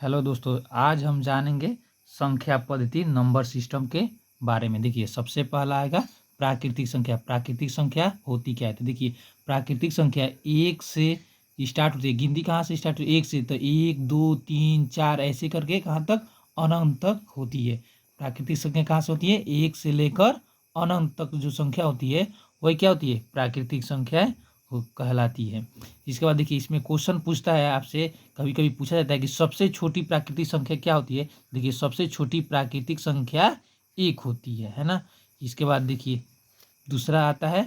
Hello दोस्तों, आज हम जानेंगे संख्या पद्धति नंबर सिस्टम के बारे में। देखिए, सबसे पहला आएगा प्राकृतिक संख्या। प्राकृतिक संख्या होती क्या है? तो देखिए, प्राकृतिक संख्या एक से स्टार्ट होती है। गिनती कहाँ से स्टार्ट होती है? एक से। तो एक, दो, तीन, चार ऐसे करके कहाँ तक? अनंत तक होती है। प्राकृतिक संख्या कहाँ से होती है? एक से लेकर अनंत तक जो संख्या होती है वही क्या होती है? प्राकृतिक संख्या कहलाती है। इसके बाद देखिए, इसमें क्वेश्चन पूछता है आपसे, कभी कभी पूछा जाता है कि सबसे छोटी प्राकृतिक संख्या क्या होती है। देखिए, सबसे छोटी प्राकृतिक संख्या एक होती है ना। इसके बाद देखिए, दूसरा आता है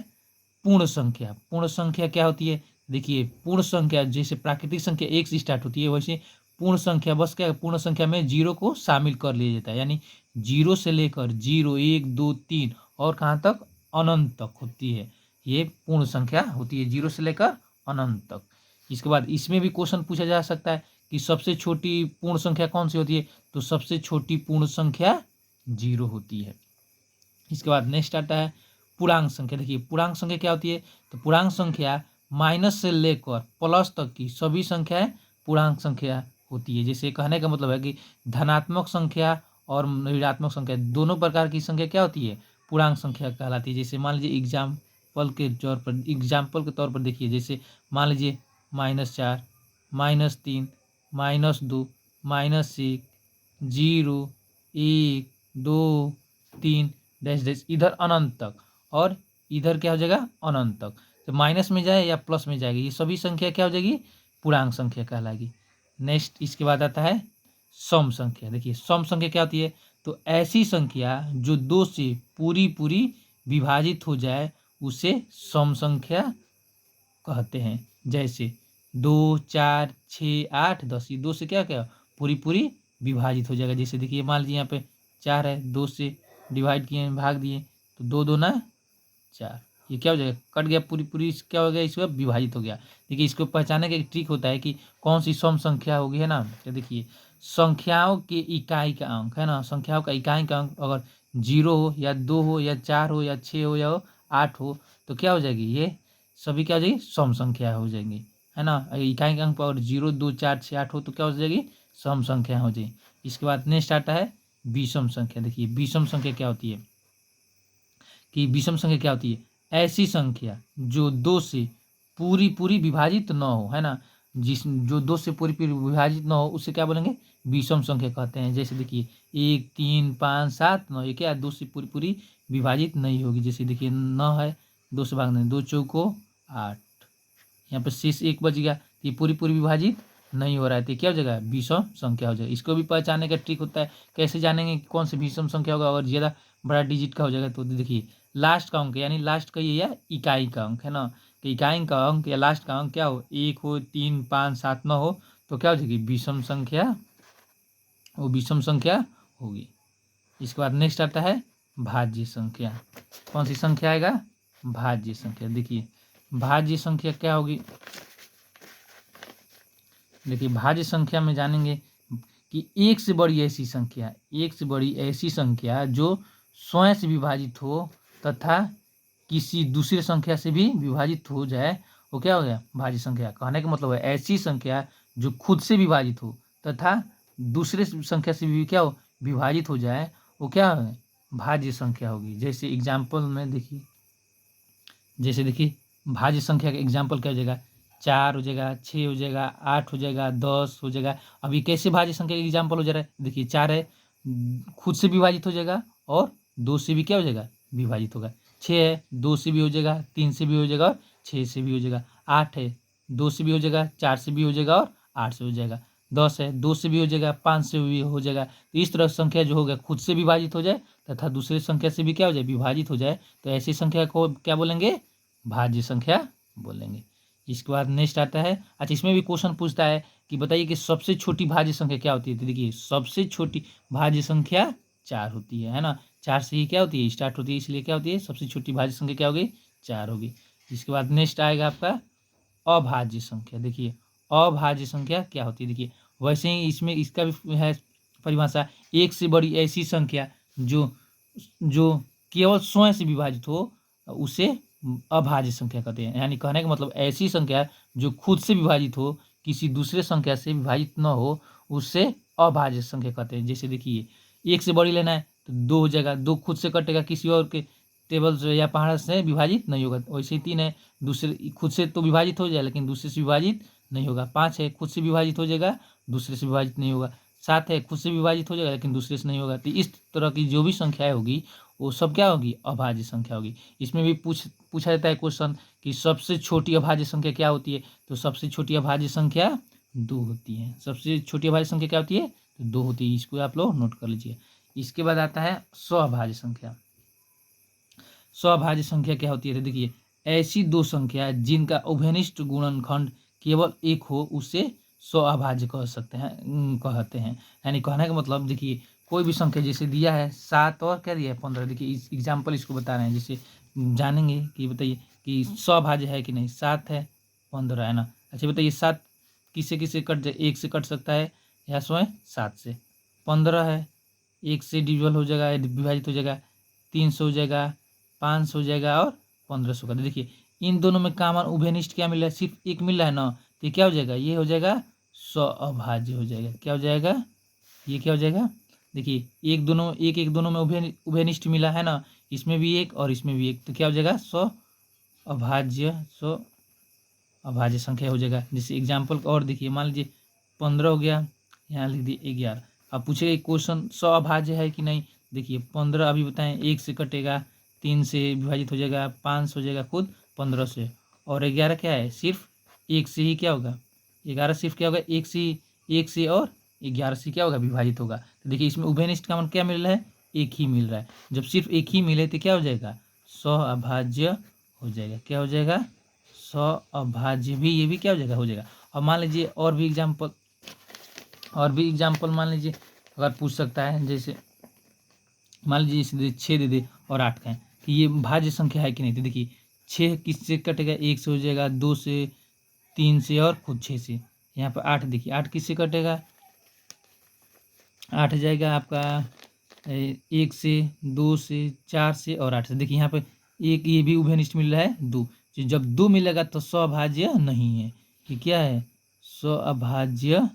पूर्ण संख्या। पूर्ण संख्या क्या होती है? देखिए, पूर्ण संख्या जैसे प्राकृतिक संख्या एक से स्टार्ट होती है, वैसे पूर्ण संख्या बस क्या, पूर्ण संख्या में जीरो को शामिल कर लिया जाता है। यानी जीरो से लेकर जीरो, एक, दो, तीन और कहाँ तक? अनंत तक होती है। ये पूर्ण संख्या होती है, जीरो से लेकर अनंत तक। इसके बाद इसमें भी क्वेश्चन पूछा जा सकता है कि सबसे छोटी पूर्ण संख्या कौन सी होती है? तो सबसे छोटी पूर्ण संख्या जीरो होती है। इसके बाद नेक्स्ट आता है पूर्णांक संख्या। देखिए, पूर्णांक संख्या क्या होती है? तो पूर्णांक संख्या माइनस से लेकर प्लस तक की सभी संख्याएं पूर्णांक संख्या होती है। जैसे कहने का मतलब है कि धनात्मक संख्या और ऋणात्मक संख्या दोनों प्रकार की संख्या क्या होती है? पूर्णांक संख्या कहलाती है। जैसे मान लीजिए एग्जाम्पल के तौर पर देखिए, जैसे मान लीजिए -4, -3, -2, -1, 0, 1, 2, 3 डैश डैश इधर अनंत तक, और इधर क्या हो जाएगा? अनंत तक। तो माइनस में जाए या प्लस में जाएगी, ये सभी संख्या क्या हो जाएगी? पूर्णांक संख्या कहलाएगी। नेक्स्ट इसके बाद आता है सम संख्या। देखिए, सम संख्या क्या होती है? तो ऐसी संख्या जो दो से पूरी पूरी विभाजित हो जाए उसे सम संख्या कहते हैं। जैसे 2, 4, 6, 8, 10, ये दो से क्या क्या पूरी पूरी विभाजित हो जाएगा। जैसे देखिए, मान लीजिए यहाँ पे 4 है, दो से डिवाइड किए, भाग दिए, तो 2 2 ना 4, ये क्या हो जाएगा? कट गया, पूरी पूरी क्या हो गया? इसको विभाजित हो गया। देखिए, इसको पहचानने का एक ट्रिक होता है कि कौन सी सम संख्या होगी, है ना। तो देखिए, संख्याओं के इकाई का अंक, है ना, संख्याओं का इकाई का अंक अगर 0 हो या 2 हो या 4 हो या 6 हो या 8 हो, तो क्या हो जाएगी? ये सभी क्या हो जाएगी? सम संख्या हो जाएंगी, है ना। इकाई का अंक पर 0, 2, 4, 6, 8 हो तो क्या हो जाएगी? सम संख्या हो जाएगी। इसके बाद नेक्स्ट आता है विषम संख्या। देखिए, विषम संख्या क्या होती है? कि विषम संख्या क्या होती है? ऐसी संख्या जो दो से पूरी पूरी विभाजित न हो, है ना। जो दो से पूरी पूरी विभाजित न हो उसे क्या बोलेंगे? विषम संख्या कहते हैं। जैसे देखिए, 1, 3, 5, 7, 9, ये क्या है? दो से पूरी पूरी विभाजित नहीं होगी। जैसे देखिए, 9 है, दो से भागने, 2 चौको 8, यहाँ पर शेष 1 बच गया, तो ये पूरी पूरी विभाजित नहीं हो रहा है, तो क्या हो जाएगा? विषम संख्या हो जाएगा। इसको भी पहचानने का ट्रिक होता है। कैसे जानेंगे कि कौन सी विषम संख्या होगा? अगर ज़्यादा बड़ा डिजिट का हो जाएगा तो देखिए, लास्ट का अंक यानी लास्ट का ये या इकाई का अंक, है ना। तो इकाई का अंक या लास्ट का अंक क्या हो? 1 हो, 3, 5, 7, 9 हो, तो क्या हो जाएगी? विषम संख्या, वो विषम संख्या होगी। इसके बाद नेक्स्ट आता है भाज्य संख्या। कौन सी संख्या आएगा? भाज्य संख्या। देखिए, भाज्य संख्या क्या होगी? देखिए, भाज्य संख्या में जानेंगे कि एक से बड़ी ऐसी संख्या, एक से बड़ी ऐसी संख्या जो स्वयं से विभाजित हो तथा किसी दूसरे संख्या से भी विभाजित हो जाए, वो क्या हो गया? भाज्य संख्या। कहने का मतलब है ऐसी संख्या जो खुद से विभाजित हो तथा दूसरे संख्या से भी क्या हो? विभाजित हो जाए, वो क्या है? भाज्य संख्या होगी। जैसे एग्जाम्पल में देखिए, जैसे देखिए, भाज्य संख्या का एग्जाम्पल क्या हो जाएगा? 4 हो जाएगा, 6 हो जाएगा, 8 हो जाएगा, 10 हो जाएगा। अभी कैसे भाज्य संख्या का एग्जाम्पल हो जा रहा है? देखिए, 4 है, खुद से विभाजित हो जाएगा और 2 से भी क्या हो जाएगा? विभाजित होगा। 6 है, 2 से भी हो जाएगा, 3 से भी हो जाएगा और 6 से भी हो जाएगा। 8 है, 2 से भी हो जाएगा, 4 से भी हो जाएगा और 8 से हो जाएगा। 10 है, 2 से भी हो जाएगा, 5 से भी हो जाएगा। तो इस तरह संख्या जो होगा खुद से विभाजित हो जाए तथा दूसरे संख्या से भी क्या हो जाए? विभाजित हो जाए, तो ऐसी संख्या को क्या बोलेंगे? भाज्य संख्या बोलेंगे। इसके बाद नेक्स्ट आता है, अच्छा, इसमें भी क्वेश्चन पूछता है कि बताइए कि सबसे छोटी भाज्य संख्या क्या होती है? तो देखिए, सबसे छोटी भाज्य संख्या 4 होती है ना। 4 से ही क्या होती है? स्टार्ट होती है, इसलिए क्या होती है? सबसे छोटी भाज्य संख्या क्या होगी? 4 होगी। इसके बाद नेक्स्ट आएगा आपका अभाज्य संख्या। देखिए, अभाज्य संख्या क्या होती है? देखिए, वैसे ही इसमें इसका भी है परिभाषा, एक से बड़ी ऐसी संख्या जो जो केवल स्वयं से विभाजित हो उसे अभाज्य संख्या कहते हैं। यानी कहने का मतलब ऐसी संख्या जो खुद से विभाजित हो, किसी दूसरे संख्या से विभाजित न हो, उससे अभाज्य संख्या कहते हैं। जैसे देखिए 1 से बड़ी लेना है तो 2 हो जाएगा, 2 खुद से कटेगा, किसी और के टेबल से या पहाड़ से विभाजित नहीं होगा। वैसे ही 3 है, दूसरे खुद से तो विभाजित हो जाए लेकिन दूसरे से विभाजित नहीं होगा। 5 है, खुद से विभाजित हो जाएगा, दूसरे से विभाजित नहीं होगा। 7 है, खुद से विभाजित हो जाएगा लेकिन दूसरे से नहीं होगा। तो इस तरह की जो भी संख्याएं होगी वो सब क्या होगी, अभाज्य संख्या होगी। इसमें भी पूछा जाता है क्वेश्चन कि सबसे छोटी अभाज्य संख्या क्या होती है, तो सबसे छोटी अभाज्य संख्या 2 होती है। सबसे छोटी अभाज्य संख्या क्या होती है, तो 2 होती है। इसको आप लोग नोट कर लीजिए। इसके बाद आता है स्वअभाज्य संख्या। स्वअभाज्य संख्या क्या होती है, तो देखिए ऐसी दो संख्या जिनका उभयनिष्ठ गुणनखंड केवल एक हो उसे स्वअभाज्य कह सकते हैं, कहते हैं। यानी कहने का मतलब देखिए कोई भी संख्या जैसे दिया है 7 और क्या दिया है 15। देखिए इस एग्जाम्पल इसको बता रहे हैं, जैसे जानेंगे कि बताइए कि स्वअभाज्य है कि नहीं। 7 है, 15 है ना। अच्छा बताइए 7 किससे किससे कट जाए, 1 से कट सकता है या स्वयं 7 से। 15 है, 1 से डिविजल हो जाएगा, विभाजित हो जाएगा, 300 हो जाएगा, 500 हो जाएगा और 1500 का। देखिए इन दोनों में कॉमन उभयनिष्ठ क्या मिल रहा है, सिर्फ एक मिल रहा है ना। तो ये क्या हो जाएगा, ये हो जाएगा स्वअभाज्य हो जाएगा। क्या हो जाएगा, ये क्या हो जाएगा, देखिए एक दोनों में उभयनिष्ठ मिला है ना, इसमें भी एक और इसमें भी एक, तो क्या हो जाएगा स्वअभाज्य संख्या हो जाएगा। जैसे एग्जाम्पल और देखिए, मान लीजिए 15 हो गया, यहाँ लिख दिए 11। अब पूछेगा क्वेश्चन स्वअभाज्य है कि नहीं। देखिए 15 अभी बताएं 1 से कटेगा, 3 से विभाजित हो जाएगा, 5 हो जाएगा खुद 15 से, और 11 क्या है, सिर्फ 1 से ही क्या होगा, 11 सिर्फ क्या होगा, 1 से और 11 से क्या होगा, विभाजित होगा। तो देखिए इसमें उभयनिष्ठ का मान क्या मिल रहा है, एक ही मिल रहा है। जब सिर्फ एक ही मिले तो क्या हो जाएगा, स्वअभाज्य हो जाएगा। क्या हो जाएगा, स्वअभाज्य भी, ये भी क्या हो जाएगा। और मान लीजिए और भी एग्जाम्पल मान लीजिए अगर पूछ सकता है, जैसे मान लीजिए इसे 6 दे दे और 8 का है कि ये भाज्य संख्या है कि नहीं। तो देखिए 6 किससे कटेगा, 1 से हो जाएगा, 2 से, 3 से और खुद 6 से। यहाँ पर 8 देखिए 8 किससे कटेगा, 8 जाएगा आपका 1 से, 2 से, 4 से और 8 से। देखिए यहाँ पर एक ये भी उभयनिष्ठ मिल रहा है 2। जब 2 मिलेगा तो स्वअभाज्य नहीं है। कि क्या है, स्वअभाज्य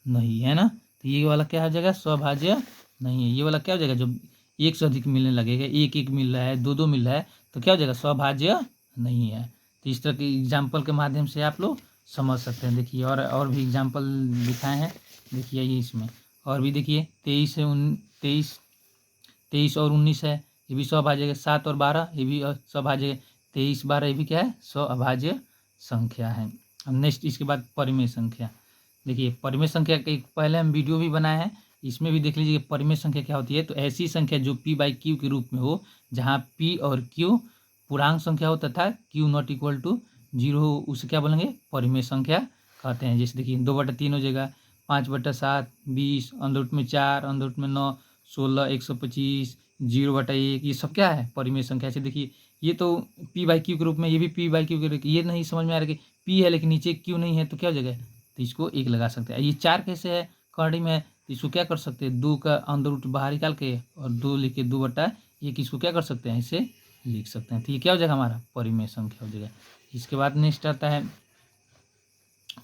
नहीं है ना। तो ये वाला क्या हो जाएगा, स्वअभाज्य नहीं है। ये वाला क्या हो जाएगा, जब 1 से अधिक मिलने लगेगा, 1 मिल रहा है, 2 मिल रहा है, तो क्या हो जाएगा, स्वअभाज्य नहीं है। तो इस तरह के एग्जाम्पल के माध्यम से आप लोग समझ सकते हैं। देखिए और भी एग्जाम्पल दिखाए हैं, देखिए ये इसमें और भी देखिए 23 और 19 है, ये भी स्वअभाज्य है। 7 और 12 ये भी स्वअभाज्य है। 23, 12 ये भी क्या है, स्वअभाज्य संख्या है। अब नेक्स्ट इसके बाद परिमेय संख्या। देखिए परिमेय संख्या के पहले हम वीडियो भी बनाए हैं, इसमें भी देख लीजिए परिमेय संख्या क्या होती है। तो ऐसी संख्या जो p/q के रूप में हो, जहाँ p और q पूर्णांक संख्या हो तथा q नॉट इक्वल टू 0 हो, उसे क्या बोलेंगे, परिमेय संख्या कहते हैं। जैसे देखिए 2/3 हो जाएगा, 5/7, 20, अंदर में 4, अंदर में 9, 16, 125, 0/1, ये सब क्या है, परिमेय संख्या। से देखिए ये तो p/q के रूप में, ये भी p/q के रूप में। ये नहीं समझ में आ रहा कि p है लेकिन नीचे q नहीं है तो क्या हो जाएगा, तो इसको 1 लगा सकते हैं। ये 4 कैसे है, कड़ी में है, तो इसको क्या कर सकते हैं, 2 का अंदर रूट बाहर निकाल के और 2 लिख के 2/1 इसको क्या कर सकते हैं, इसे लिख सकते हैं। तो ये क्या हो जाएगा, हमारा परिमेय संख्या हो जाएगा। इसके बाद नेक्स्ट आता है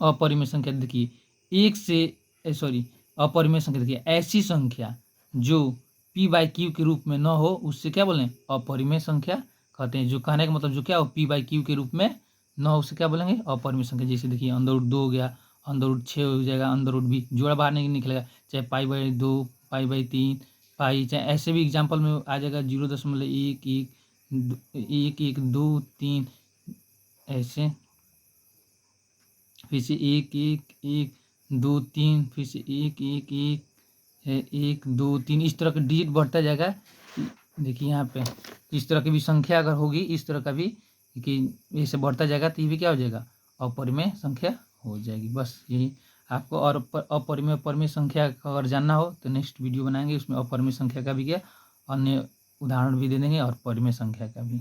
अपरिमेय संख्या। देखिए अपरिमेय संख्या। देखिए ऐसी संख्या जो p/q के रूप में न हो, उससे क्या बोलें, अपरिमेय संख्या कहते हैं। जो कहने का मतलब जो क्या हो, p/q के रूप में न हो, उससे क्या बोलेंगे, अपरिमेय संख्या। जैसे देखिए अंदर रूट 2 हो गया, अंदर रूट 6 हो जाएगा, अंदर रूट भी जोड़ा बाहर नहीं निकलेगा, चाहे π/2, π/3, पाई, चाहे ऐसे भी एग्जाम्पल में आ जाएगा 0.11, ऐसे, फिर से 1, 1, 1, 2, 3, फिर से 1, 1, 1, 1, 2, 3, इस तरह का डिजिट बढ़ता जाएगा। देखिए यहाँ पे इस तरह की भी संख्या अगर होगी, इस तरह का भी कि ऐसे बढ़ता जाएगा, तो ये भी क्या हो जाएगा, अपरिमेय संख्या हो जाएगी। बस यही आपको। और अपरिमेय परिमेय संख्या का अगर जानना हो तो नेक्स्ट वीडियो बनाएंगे, उसमें अपरिमेय संख्या का भी क्या अन्य उदाहरण भी दे देंगे और परिमेय संख्या का भी।